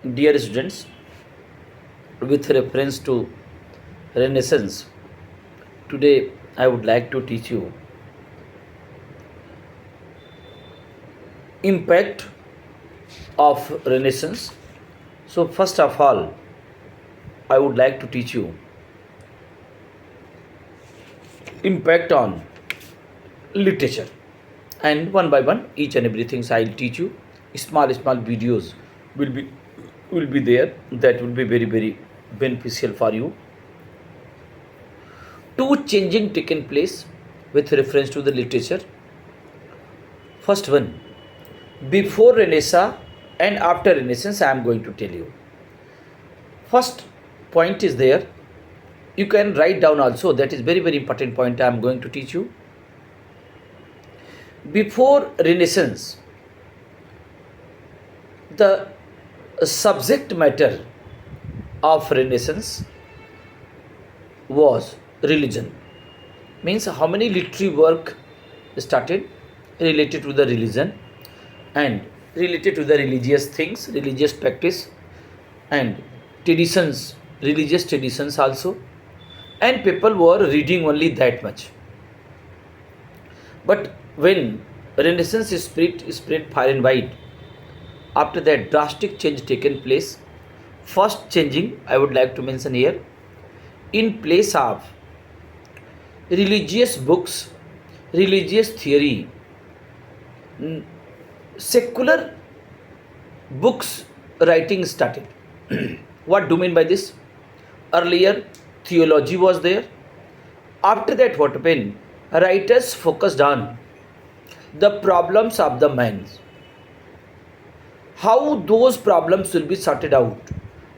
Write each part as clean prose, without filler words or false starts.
Dear students, with reference to Renaissance, today I would like to teach you impact of Renaissance. So first of all, I would like to teach you impact on literature, and one by one each and everything I'll teach you. Small videos will be will be there that will be very beneficial for you. Two changing taken place with reference to the literature. First one, before Renaissance and after Renaissance, I am going to tell you. First point is there. You can write down also. That is very important point I am going to teach you. Before Renaissance, the subject matter of Renaissance was religion. Means how many literary work started related to the religion and related to the religious things, religious practice and traditions, religious traditions also, and people were reading only that much. But when Renaissance spread far and wide, after that drastic change taken place. First changing I would like to mention here, in place of religious books, religious theory, secular books writing started. What do you mean by this? Earlier theology was there. After that what happened? Writers focused on the problems of the minds, how those problems will be sorted out,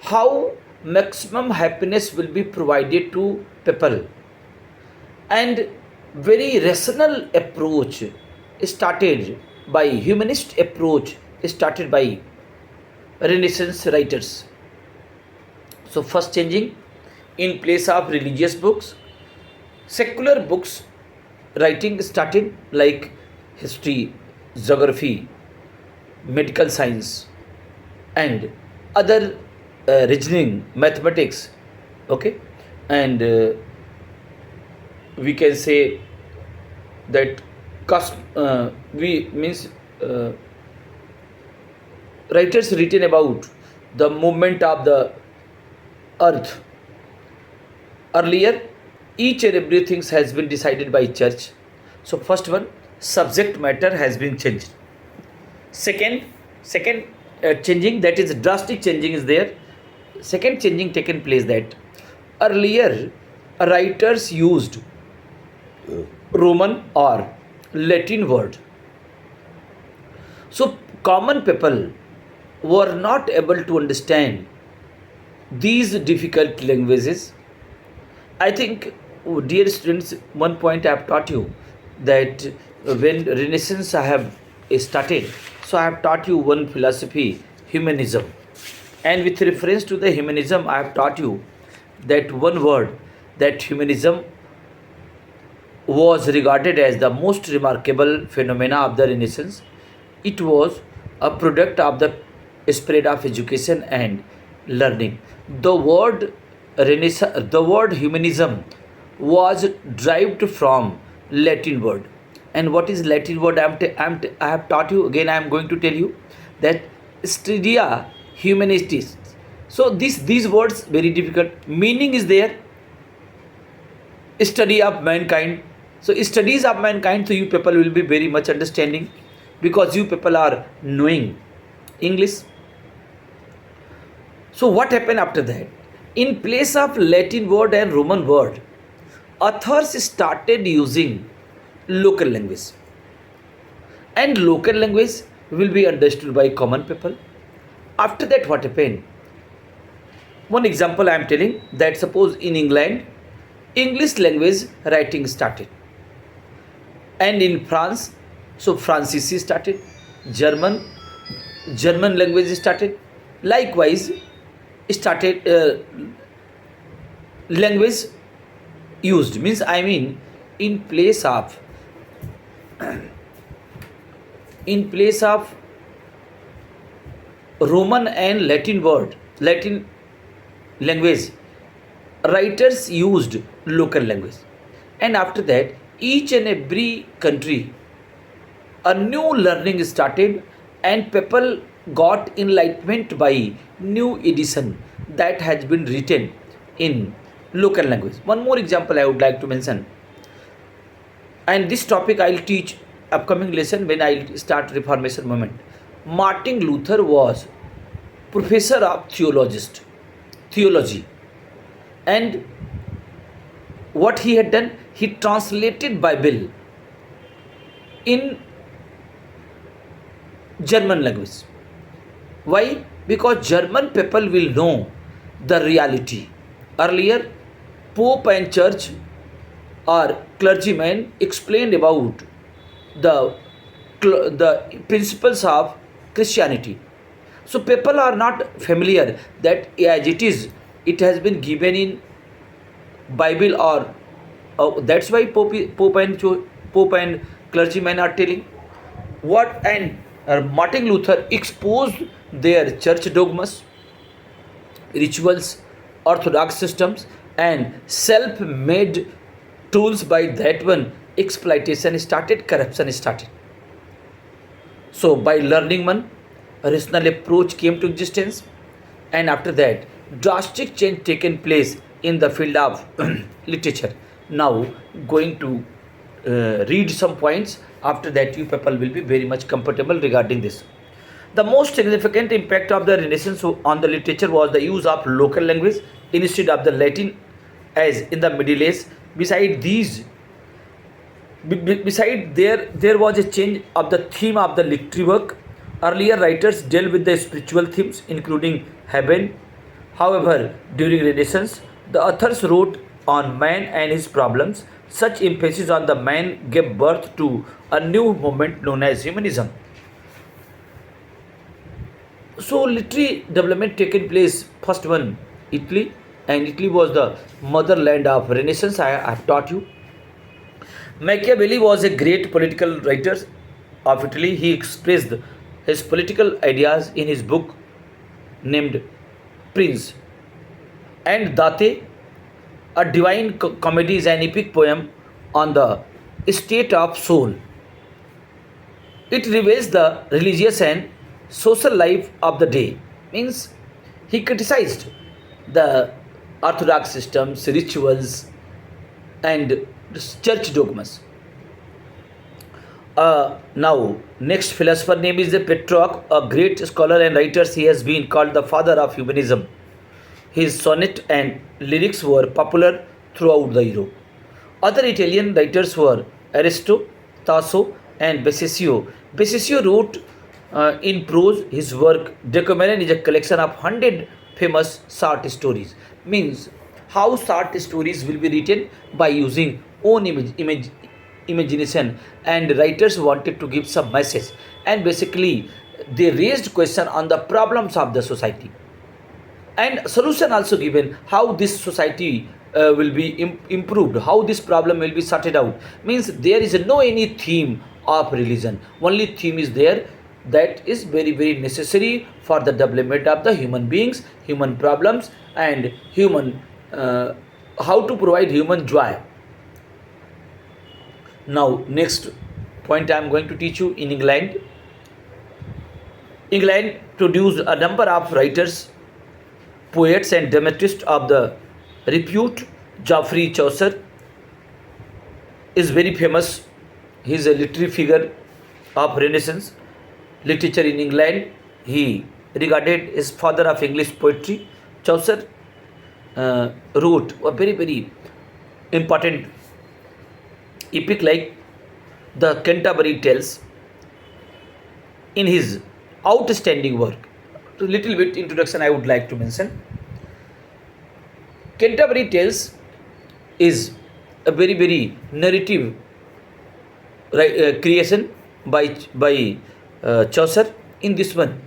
how maximum happiness will be provided to people, and very rational approach started by humanist approach started by Renaissance writers. So first changing, in place of religious books, secular books writing started, like history, geography, medical science and other reasoning, mathematics, okay, and we can say that we means writers written about the movement of the earth. Earlier each and everything has been decided by church. So first one, subject matter has been changed. Second changing, that is drastic changing is there. Second changing taken place, that earlier writers used Roman or Latin word. So common people were not able to understand these difficult languages. I think, dear students, one point I have taught you, that when Renaissance I have started, so I have taught you one philosophy, humanism. And with reference to the humanism, I have taught you that one word, that humanism was regarded as the most remarkable phenomena of the Renaissance. It was a product of the spread of education and learning. The word Renaissance, the word humanism was derived from Latin word. And what is Latin word? I have taught you, again I am going to tell you, that studia humanities. So these words very difficult. Meaning is there, study of mankind. So studies of mankind, so you people will be very much understanding, because you people are knowing English. So what happened after that? In place of Latin word and Roman word, authors started using local language, and local language will be understood by common people. After that what happened? One example I am telling, that suppose in England English language writing started, and in France, so Francis started, German language started, likewise started language used, means I mean in place of Roman and Latin language, writers used local language. And after that, each and every country, a new learning started, and people got enlightenment by new edition that has been written in local language. One more example I would like to mention, and this topic I'll teach upcoming lesson when I start Reformation movement. Martin Luther was professor of theology, and what he had done, he translated Bible in German language. Why? Because German people will know the reality. Earlier, Pope and Church or clergymen explained about the the principles of Christianity. So people are not familiar that as it has been given in Bible, or that's why Pope and clergymen are telling what. And Martin Luther exposed their church dogmas, rituals, orthodox systems, and self-made tools. By that one, exploitation started, corruption started. So by learning one, a rational approach came to existence, and after that, drastic change taken place in the field of literature. Now, going to read some points. After that, you people will be very much comfortable regarding this. The most significant impact of the Renaissance on the literature was the use of local language instead of the Latin, as in the Middle Age. Beside these, beside there was a change of the theme of the literary work. Earlier writers dealt with the spiritual themes, including heaven. However, during Renaissance, the authors wrote on man and his problems. Such emphasis on the man gave birth to a new movement known as Humanism. So literary development taken place, first one, Italy, and Italy was the motherland of Renaissance. I have taught you. Machiavelli was a great political writer of Italy. He expressed his political ideas in his book named Prince. And Dante, a divine comedy, is an epic poem on the state of soul. It reveals the religious and social life of the day. Means he criticized the orthodox systems, rituals, and church dogmas. Now, next philosopher name is the Petrarch, a great scholar and writer. He has been called the father of humanism. His sonnet and lyrics were popular throughout the Europe. Other Italian writers were Aristo, Tasso, and Boccaccio. Boccaccio wrote in prose. His work Decameron is a collection of 100 famous short stories. Means how short stories will be written by using own imagination, and writers wanted to give some message, and basically they raised question on the problems of the society, and solution also given how this society will be improved, how this problem will be sorted out. Means there is no any theme of religion, only theme is there that is very very necessary for the development of the human beings, human problems, and human how to provide human joy. Now next point I am going to teach you. In England produced a number of writers, poets, and dramatists of the repute. Geoffrey Chaucer is very famous. He is a literary figure of Renaissance literature in England. He regarded as father of English poetry. Chaucer wrote a very very important epic like the Canterbury Tales in his outstanding work. A little bit introduction I would like to mention. Canterbury Tales is a very very narrative creation by Chaucer. In this one,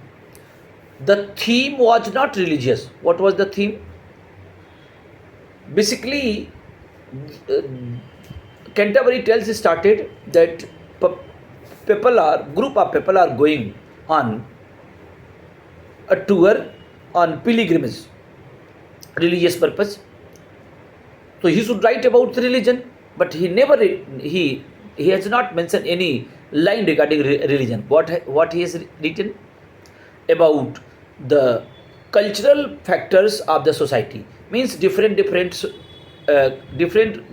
the theme was not religious. What was the theme? Basically, Canterbury Tales started that group of people are going on a tour on pilgrimage, religious purpose. So he should write about the religion, but he has not mentioned any line regarding religion. What he has written about the cultural factors of the society, means different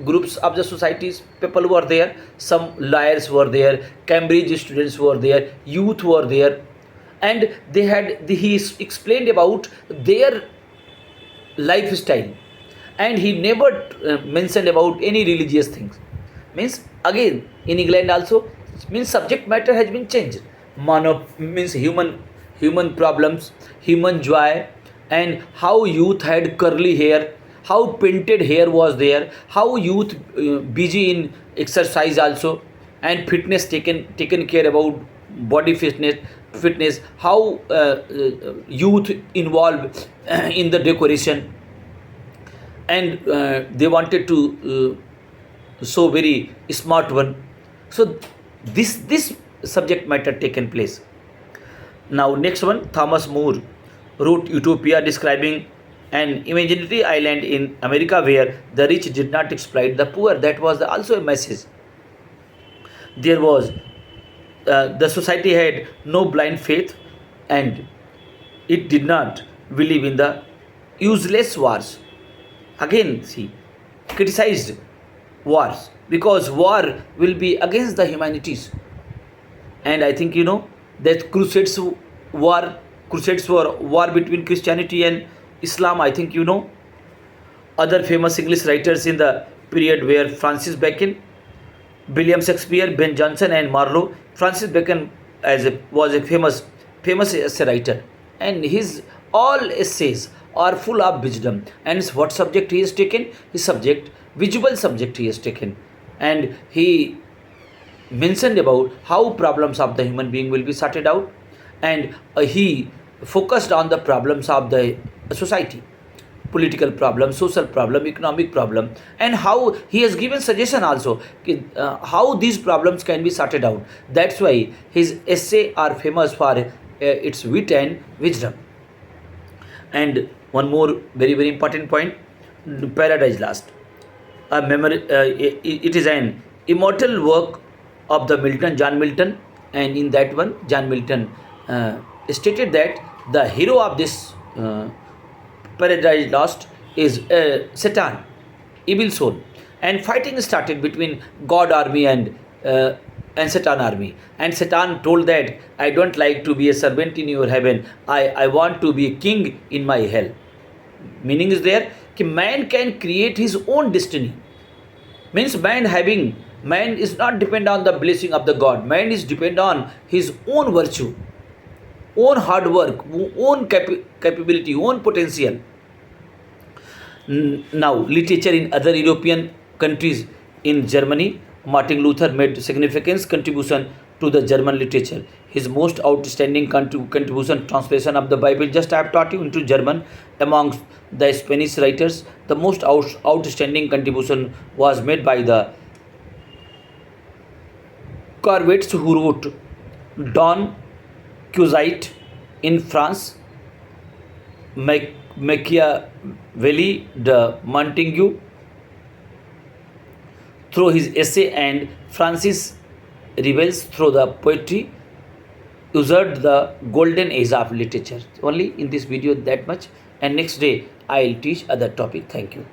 groups of the societies people were there. Some lawyers were there, Cambridge students were there, youth were there, and he explained about their lifestyle, and he never mentioned about any religious things. Means again in England also, means subject matter has been changed. Mono means human problems, human joy, and how youth had curly hair, how painted hair was there, how youth busy in exercise also, and fitness taken care about body fitness, how youth involved in the decoration, and they wanted to so very smart one. So this subject matter taken place. Now next one, Thomas More wrote Utopia, describing an imaginary island in America where the rich did not exploit the poor. That was also a message. There was the society had no blind faith, and it did not believe in the useless wars. Again, see, criticized wars, because war will be against the humanities. And I think that crusades were war between Christianity and Islam. I think other famous English writers in the period were Francis Bacon, William Shakespeare, Ben Jonson, and Marlowe. Francis Bacon was a famous essay writer, and his all essays are full of wisdom. And what subject he has taken? His subject, visual subject he has taken, and he mentioned about how problems of the human being will be sorted out, and he focused on the problems of the society, political problem, social problem, economic problem, and how he has given suggestion also how these problems can be sorted out. That's why his essay are famous for its wit and wisdom. And one more very important point, Paradise Lost, a memory. It is an immortal work of the John Milton, and in that one, John Milton stated that the hero of this Paradise Lost is Satan, evil soul, and fighting started between God army and Satan army. And Satan told that I don't like to be a servant in your heaven. I want to be a king in my hell. Meaning is there कि man can create his own destiny. Means man is not depend on the blessing of the God. Man is depend on his own virtue, own hard work, own capability, own potential. Now literature in other European countries. In Germany, Martin Luther made significant contribution to the German literature. His most outstanding contribution, translation of the Bible, just I have taught you, into German. Amongst the Spanish writers, the most outstanding contribution was made by the Corvets, who wrote Don Quixote in France, Machiavelli de Montaigne through his essay, and Francis Rebels through the poetry, usurped the golden age of literature. Only in this video that much, and next day I will teach other topic. Thank you.